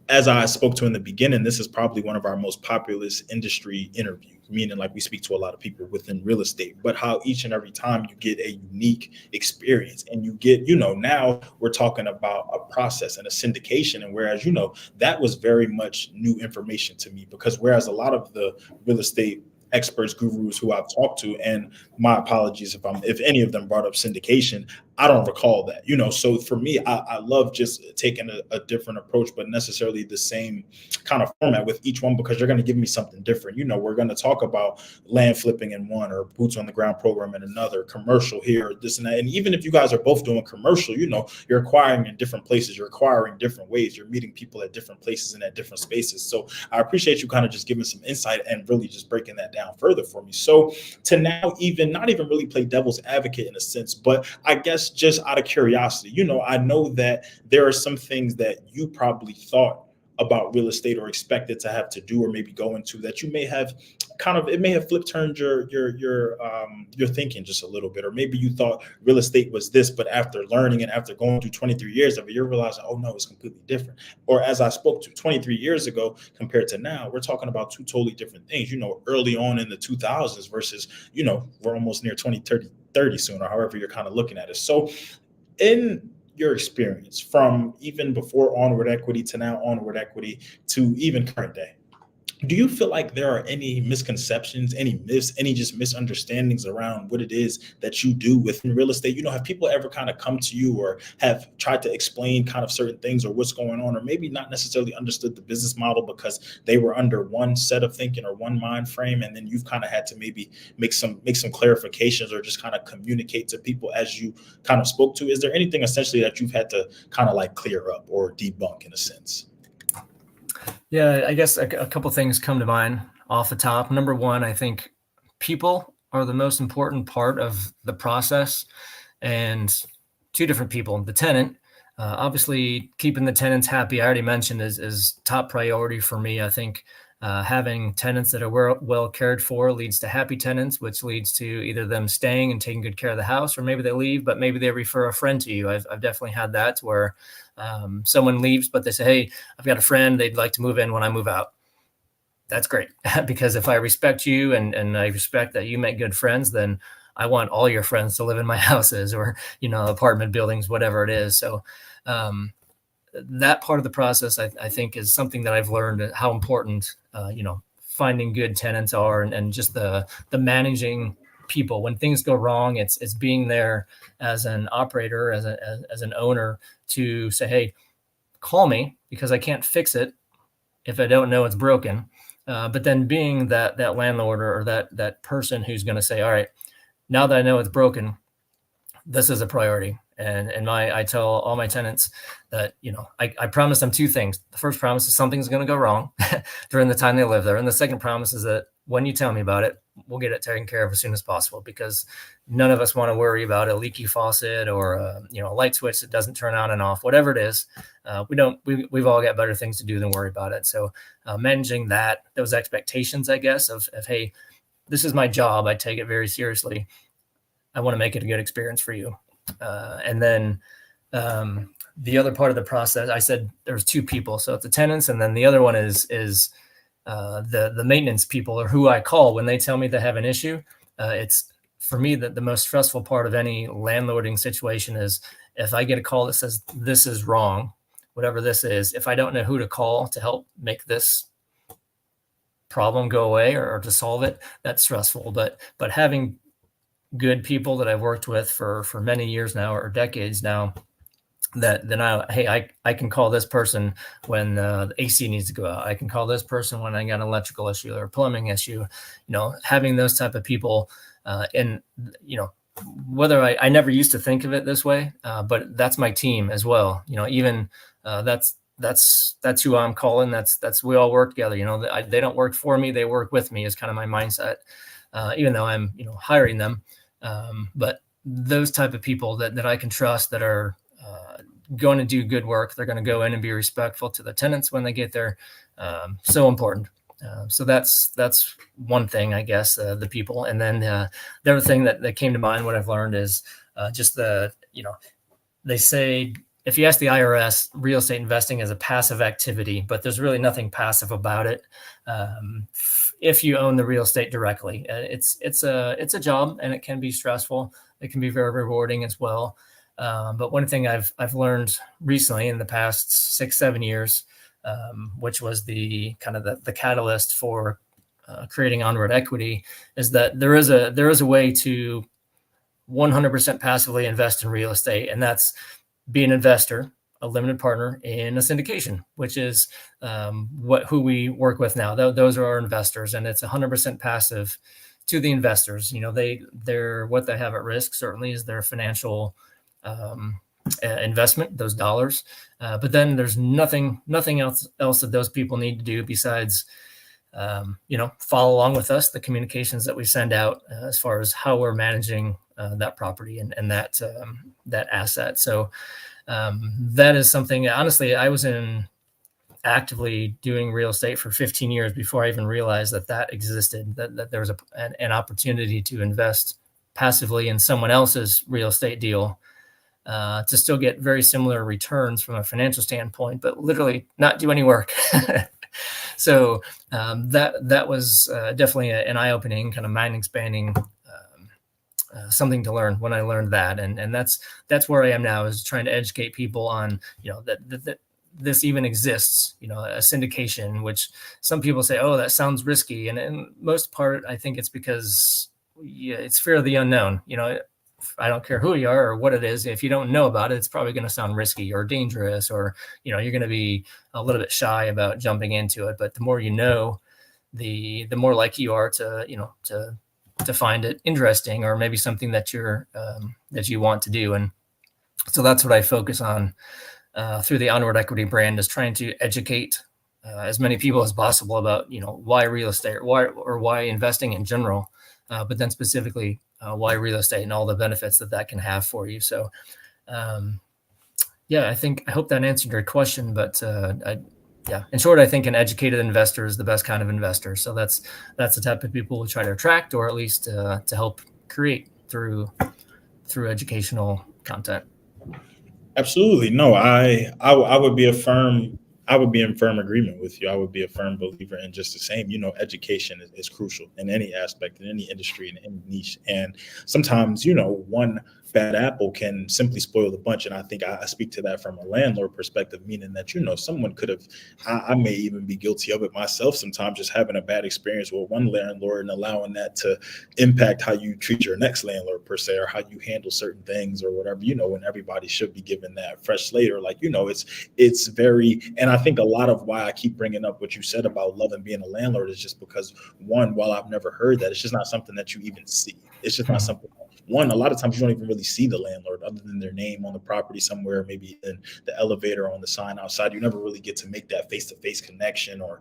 as I spoke to in the beginning, this is probably one of our most populous industry interviews, meaning like we speak to a lot of people within real estate, but how each and every time you get a unique experience, and you get, now we're talking about a process and a syndication. And whereas, that was very much new information to me, because whereas a lot of the real estate experts, gurus who I've talked to, and my apologies if any of them brought up syndication, I don't recall that, So for me, I love just taking a different approach, but necessarily the same kind of format with each one, because you're going to give me something different. We're going to talk about land flipping in one, or boots on the ground program in another, commercial here, this and that. And even if you guys are both doing commercial, you're acquiring in different places, you're acquiring different ways, you're meeting people at different places and at different spaces. So I appreciate you kind of just giving some insight and really just breaking that down further for me. So to now even not even really play devil's advocate in a sense, but I guess just out of curiosity, I know that there are some things that you probably thought about real estate or expected to have to do or maybe go into that you may have it may have flip turned your thinking just a little bit, or maybe you thought real estate was this, but after learning and after going through 23 years of it, you're realizing, oh no, it's completely different. Or as I spoke to 23 years ago compared to now, we're talking about two totally different things, early on in the 2000s versus, we're almost near 2030 soon, or however you're kind of looking at it. So in your experience from even before Onward Equity to now Onward Equity to even current day, do you feel like there are any misconceptions, any myths, any just misunderstandings around what it is that you do within real estate? Have people ever kind of come to you or have tried to explain kind of certain things or what's going on, or maybe not necessarily understood the business model because they were under one set of thinking or one mind frame, and then you've kind of had to maybe make some clarifications or just kind of communicate to people as you kind of spoke to? Is there anything essentially that you've had to kind of like clear up or debunk in a sense? Yeah, I guess a couple things come to mind off the top. Number one, I think people are the most important part of the process, and two different people. The tenant, obviously, keeping the tenants happy, I already mentioned, is top priority for me. I think having tenants that are well cared for leads to happy tenants, which leads to either them staying and taking good care of the house, or maybe they leave, but maybe they refer a friend to you. I've definitely had that, where someone leaves, but they say, hey, I've got a friend, they'd like to move in when I move out. That's great. Because if I respect you and I respect that you make good friends, then I want all your friends to live in my houses, or, apartment buildings, whatever it is. So that part of the process, I think, is something that I've learned how important, finding good tenants are, and just the managing people when things go wrong. It's being there as an operator, as an owner, to say, hey, call me because I can't fix it if I don't know it's broken. But then being that landlord, or that person who's going to say, all right, now that I know it's broken, this is a priority. And I tell all my tenants that, I promise them two things. The first promise is something's going to go wrong during the time they live there. And the second promise is that when you tell me about it, we'll get it taken care of as soon as possible, because none of us want to worry about a leaky faucet or a light switch that doesn't turn on and off, whatever it is. We've all got better things to do than worry about it. So managing those expectations, I guess, of, hey, this is my job. I take it very seriously. I want to make it a good experience for you. And then the other part of the process, I said there's two people. So it's the tenants, and then the other one is the maintenance people, or who I call when they tell me they have an issue. It's for me that the most stressful part of any landlording situation is if I get a call that says this is wrong, whatever this is. If I don't know who to call to help make this problem go away, or to solve it, that's stressful. But having good people that I've worked with for many years now, or decades now, that then I can call this person when the AC needs to go out. I can call this person when I got an electrical issue or a plumbing issue. Having those type of people, and whether I never used to think of it this way, but that's my team as well. Even that's who I'm calling. That's we all work together. They don't work for me; they work with me. Is kind of my mindset, even though I'm hiring them. But those type of people that I can trust, that are going to do good work, they're going to go in and be respectful to the tenants when they get there. So important. So that's one thing, I guess, the people. And then the other thing that came to mind, what I've learned is just they say, if you ask the IRS, real estate investing is a passive activity, but there's really nothing passive about it. If you own the real estate directly, it's a job, and it can be stressful. It can be very rewarding as well. But one thing I've learned recently in the past 6-7 years, which was the kind of the catalyst for creating Onward Equity, is that there is a way to 100% passively invest in real estate, and that's be an investor, a limited partner in a syndication, which is who we work with now. Those are our investors, and it's 100% passive to the investors. They're what they have at risk certainly is their financial investment, those dollars. But then there's nothing else that those people need to do besides follow along with us, the communications that we send out as far as how we're managing that property and that asset. So that is something, honestly, I was actively doing real estate for 15 years before I even realized that existed, that there was an opportunity to invest passively in someone else's real estate deal to still get very similar returns from a financial standpoint, but literally not do any work. So that was definitely an eye-opening, kind of mind-expanding something to learn when I learned that, and that's where I am now, is trying to educate people on that this even exists, a syndication, which some people say, oh, that sounds risky, and in most part, I think it's because it's fear of the unknown. I don't care who you are or what it is. If you don't know about it, it's probably going to sound risky or dangerous, or, you're going to be a little bit shy about jumping into it. But the more you know, the more likely you are to find it interesting, or maybe something that you want to do. And so that's what I focus on through the Onward Equity brand, is trying to educate as many people as possible about, why real estate, or why investing in general, but then specifically why real estate and all the benefits that can have for you. So, I hope that answered your question, but in short, I think an educated investor is the best kind of investor. So that's the type of people we try to attract, or at least to help create through educational content. Absolutely. No, I would be in firm agreement with you. I would be a firm believer in just the same. Education is crucial in any aspect, in any industry, in any niche. And sometimes, one bad apple can simply spoil the bunch. And I think I speak to that from a landlord perspective, meaning that, someone could have, I may even be guilty of it myself sometimes, just having a bad experience with one landlord and allowing that to impact how you treat your next landlord per se, or how you handle certain things or whatever, when everybody should be given that fresh slate, or it's very, and I think a lot of why I keep bringing up what you said about loving being a landlord is just because, one, while I've never heard that, it's just not something that you even see. It's just not something. One, a lot of times you don't even really see the landlord other than their name on the property somewhere, maybe in the elevator or on the sign outside. You never really get to make that face-to-face connection or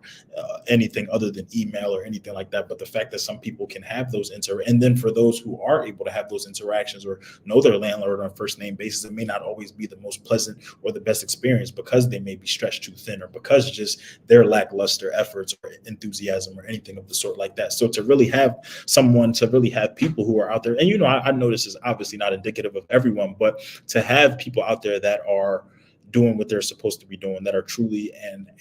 anything other than email or anything like that. But the fact that some people can have those and then for those who are able to have those interactions or know their landlord on a first name basis, it may not always be the most pleasant or the best experience, because they may be stretched too thin, or because just their lackluster efforts or enthusiasm or anything of the sort like that. So to really have people who are out there, and I know this is obviously not indicative of everyone, but to have people out there that are doing what they're supposed to be doing, that are truly and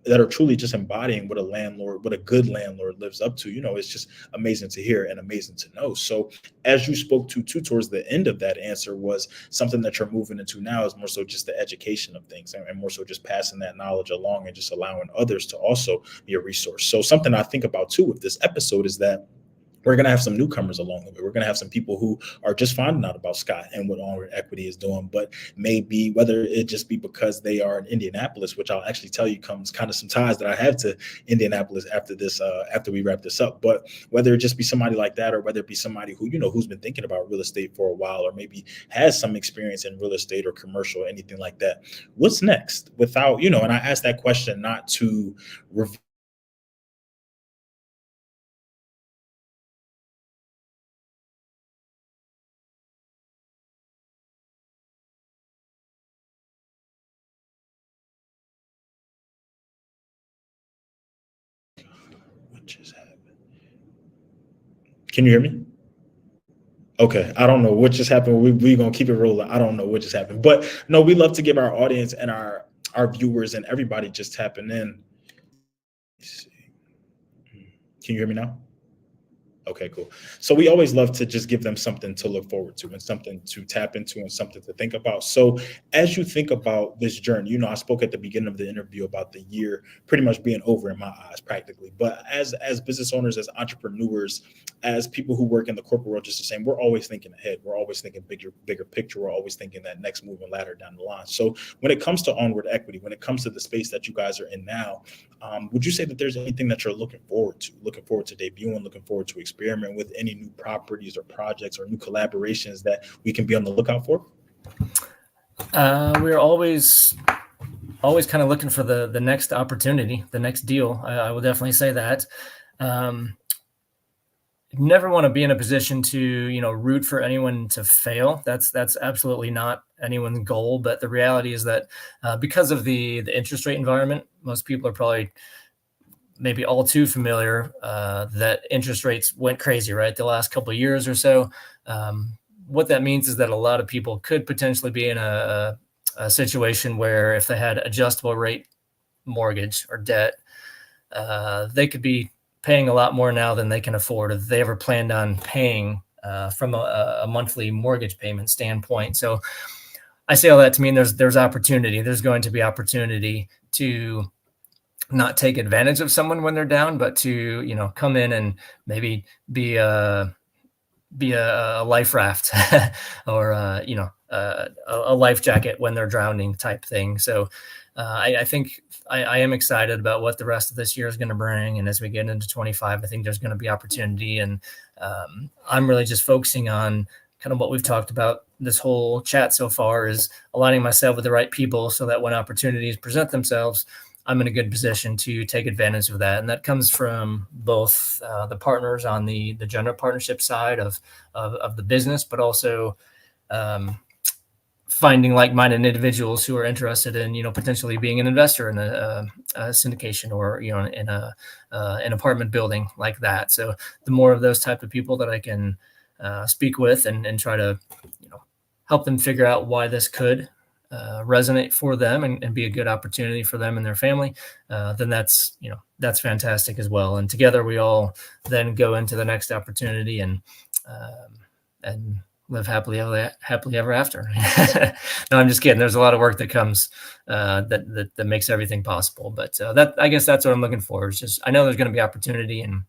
that are truly just embodying what a good landlord lives up to, it's just amazing to hear and amazing to know. So as you spoke to towards the end of that answer, was something that you're moving into now is more so just the education of things, and more so just passing that knowledge along and just allowing others to also be a resource. So something I think about too with this episode is that we're going to have some newcomers along the way. We're going to have some people who are just finding out about Scott and what Onward Equity is doing, but maybe whether it just be because they are in Indianapolis, which I'll actually tell you comes kind of some ties that I have to Indianapolis after we wrap this up. But whether it just be somebody like that, or whether it be somebody who, who's been thinking about real estate for a while, or maybe has some experience in real estate or commercial, or anything like that, what's next? Without, and I asked that question not to reveal what just happened. Can you hear me? Okay, I don't know what just happened. We're gonna keep it rolling. I don't know what just happened, but no, we love to give our audience and our viewers and everybody just tapping in. Let's see. Can you hear me now? Okay, cool. So we always love to just give them something to look forward to and something to tap into and something to think about. So as you think about this journey, I spoke at the beginning of the interview about the year pretty much being over in my eyes practically. But as business owners, as entrepreneurs, as people who work in the corporate world just the same, we're always thinking ahead. We're always thinking bigger picture. We're always thinking that next moving ladder down the line. So when it comes to onward equity, when it comes to the space that you guys are in now, would you say that there's anything that you're looking forward to debuting, looking forward to experiment with any new properties or projects or new collaborations that we can be on the lookout for? We're always kind of looking for the next opportunity, the next deal. I will definitely say that. Um, Never want to be in a position to root for anyone to fail. That's absolutely not anyone's goal. But the reality is that because of the interest rate environment, most people are probably maybe all too familiar that interest rates went crazy, right, the last couple of years or so. What that means is that a lot of people could potentially be in a situation where if they had adjustable rate mortgage or debt, they could be paying a lot more now than they can afford if they ever planned on paying from a monthly mortgage payment standpoint. So I say all that to mean there's opportunity. There's going to be opportunity to not take advantage of someone when they're down, but to come in and maybe be a life raft or a life jacket when they're drowning type thing. So I think I am excited about what the rest of this year is going to bring. And as we get into 25, I think there's going to be opportunity. And I'm really just focusing on kind of what we've talked about this whole chat so far, is aligning myself with the right people so that when opportunities present themselves, I'm in a good position to take advantage of that. And that comes from both the partners on the general partnership side of the business, but also finding like-minded individuals who are interested in, potentially being an investor in a syndication or, in an apartment building like that. So the more of those type of people that I can speak with and try to, help them figure out why this could resonate for them and be a good opportunity for them and their family, then that's fantastic as well. And together we all then go into the next opportunity and live happily ever after. No, I'm just kidding. There's a lot of work that comes that makes everything possible. But I guess that's what I'm looking for. Is just I know there's going to be opportunity and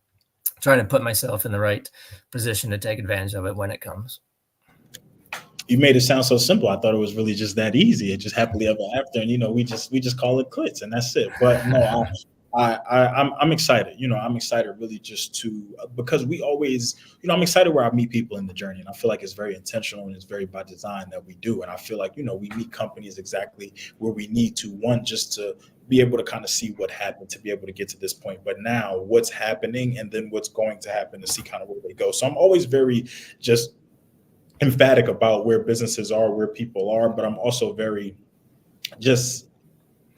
trying to put myself in the right position to take advantage of it when it comes. You made it sound so simple. I thought it was really just that easy. It just happily ever after, and we just call it quits, and that's it. But no, I'm excited. I'm excited really just to because we always, I'm excited where I meet people in the journey, and I feel like it's very intentional and it's very by design that we do. And I feel like we meet companies exactly where we need to. One, just to be able to kind of see what happened to be able to get to this point, but now what's happening and then what's going to happen to see kind of where they go. So I'm always very just emphatic about where businesses are, where people are, but I'm also very just,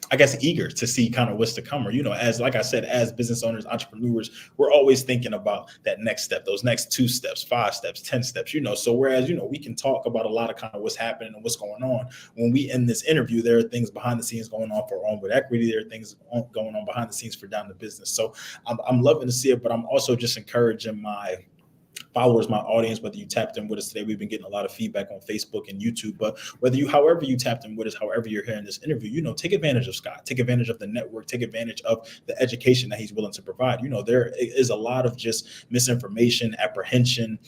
I guess, eager to see kind of what's to come. Or, as like I said, as business owners, entrepreneurs, we're always thinking about that next step, those next 2 steps, 5 steps, 10 steps, So whereas, we can talk about a lot of kind of what's happening and what's going on, when we end this interview, there are things behind the scenes going on for onward equity. There are things going on behind the scenes for down the business. So I'm loving to see it, but I'm also just encouraging my followers, my audience, whether you tapped in with us today. We've been getting a lot of feedback on Facebook and YouTube, but however you tapped in with us, however you're hearing this interview, take advantage of Scott, take advantage of the network, take advantage of the education that he's willing to provide. There is a lot of just misinformation, apprehension,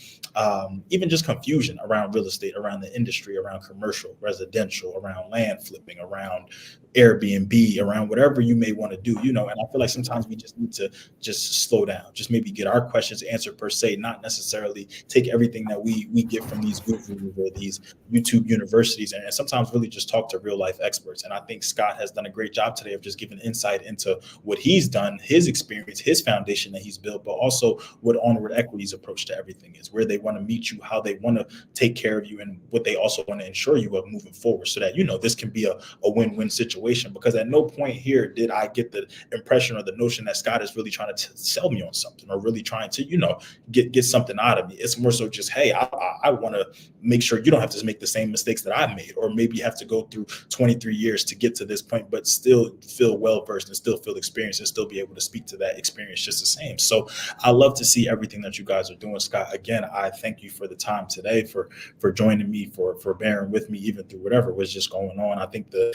even just confusion around real estate, around the industry, around commercial, residential, around land flipping, around Airbnb, around whatever you may want to do, and I feel like sometimes we just need to just slow down, just maybe get our questions answered per se, not necessarily take everything that we get from these gurus or these YouTube universities, and sometimes really just talk to real life experts. And I think Scott has done a great job today of just giving insight into what he's done, his experience, his foundation that he's built, but also what Onward Equity's approach to everything is, where they want to meet you, how they want to take care of you, and what they also want to ensure you of moving forward, so that this can be a win-win situation. Because at no point here did I get the impression or the notion that Scott is really trying to sell me on something, or really trying to get something out of me. It's more so just, hey, I want to make sure you don't have to make the same mistakes that I made, or maybe you have to go through 23 years to get to this point, but still feel well versed and still feel experienced and still be able to speak to that experience just the same. So I love to see everything that you guys are doing. Scott, again, I thank you for the time today, for joining me, for bearing with me even through whatever was just going on. I think the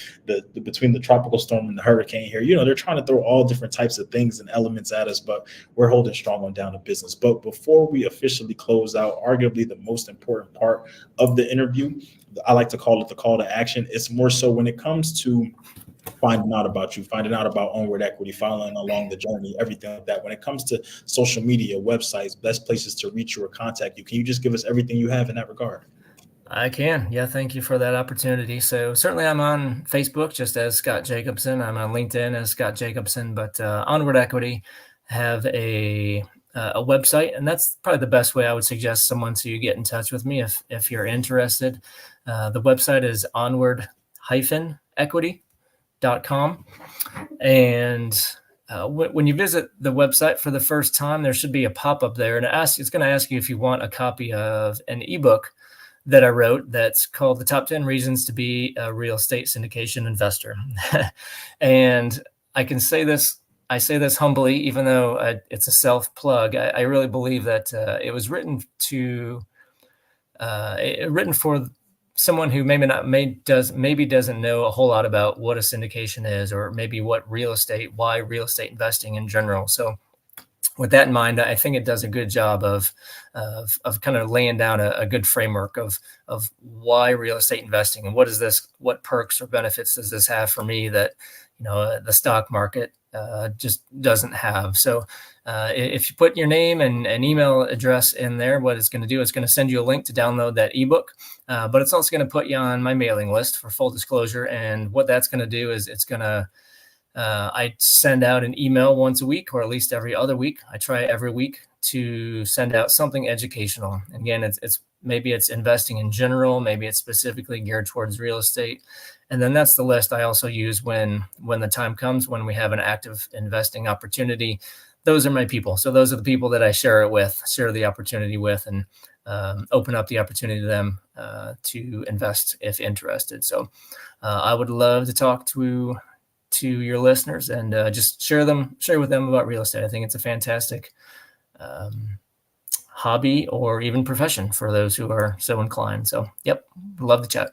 between the tropical storm and the hurricane here, they're trying to throw all different types of things and elements at us, but we're holding strong on down to business. But before we officially close out, arguably the most important part of the interview, I like to call it the call to action. It's more so when it comes to finding out about you, finding out about Onward Equity, following along the journey, everything like that. When it comes to social media, websites, best places to reach you or contact you, can you just give us everything you have in that regard? I can. Yeah, thank you for that opportunity. So certainly I'm on Facebook just as Scott Jacobson. I'm on LinkedIn as Scott Jacobson, but Onward Equity have a website, and that's probably the best way I would suggest someone to get in touch with me if you're interested. The website is onward-equity.com. And when you visit the website for the first time, there should be a pop-up there, and it's going to ask you if you want a copy of an ebook that I wrote that's called The Top 10 Reasons to Be a Real Estate Syndication Investor. And I say this humbly, even though it's a self-plug. I really believe that it was written for someone who maybe doesn't know a whole lot about what a syndication is, or maybe why real estate investing in general. So with that in mind, I think it does a good job of kind of laying down a good framework of why real estate investing, and what perks or benefits does this have for me that the stock market just doesn't have. So if you put your name and email address in there, what it's going to do, it's going to send you a link to download that ebook, but it's also going to put you on my mailing list for full disclosure. And what that's going to do is it's going to I send out an email once a week, or at least every other week. I try every week to send out something educational. Again, maybe it's investing in general, maybe it's specifically geared towards real estate. And then that's the list I also use when the time comes, when we have an active investing opportunity. Those are my people. So those are the people that I share the opportunity with, and open up the opportunity to them to invest if interested. So I would love to talk to your listeners and just share with them about real estate. I think it's a fantastic hobby or even profession for those who are so inclined. So, yep, love the chat.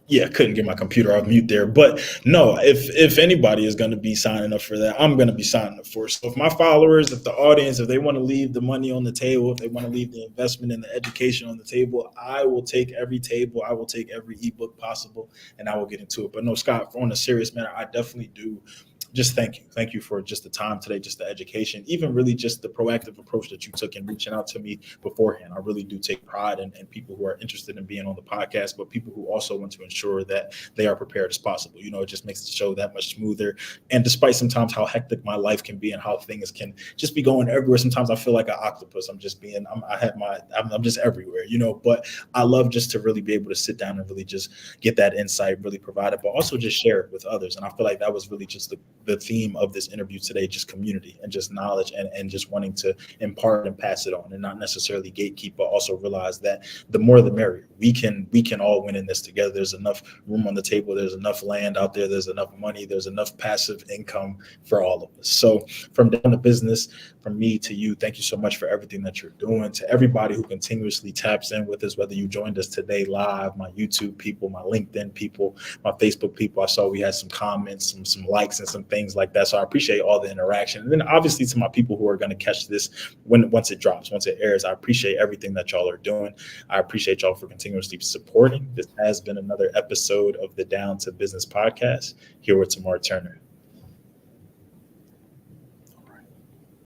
Yeah, couldn't get my computer off mute there. But no, if anybody is going to be signing up for that, I'm going to be signing up for it. So if my followers, if the audience, if they want to leave the money on the table, if they want to leave the investment and the education on the table, I will take every table. I will take every ebook possible, and I will get into it. But no, Scott, on a serious matter, I definitely do. Just thank you. Thank you for just the time today, just the education, even really just the proactive approach that you took in reaching out to me beforehand. I really do take pride in people who are interested in being on the podcast, but people who also want to ensure that they are prepared as possible. It just makes the show that much smoother. And despite sometimes how hectic my life can be and how things can just be going everywhere, sometimes I feel like an octopus. I'm just everywhere, but I love just to really be able to sit down and really just get that insight, really provide it, but also just share it with others. And I feel like that was really just the theme of this interview today, just community and just knowledge and just wanting to impart and pass it on, and not necessarily gatekeep, but also realize that the more the merrier. We can all win in this together. There's enough room on the table. There's enough land out there. There's enough money. There's enough passive income for all of us. So from down to business, from me to you, thank you so much for everything that you're doing. To everybody who continuously taps in with us, whether you joined us today live, my YouTube people, my LinkedIn people, my Facebook people, I saw we had some comments, some likes and some things like that. So I appreciate all the interaction. And then obviously to my people who are going to catch this once it drops, once it airs, I appreciate everything that y'all are doing. I appreciate y'all for continuously supporting. This has been another episode of the Down to Business podcast here with Tamar Turner.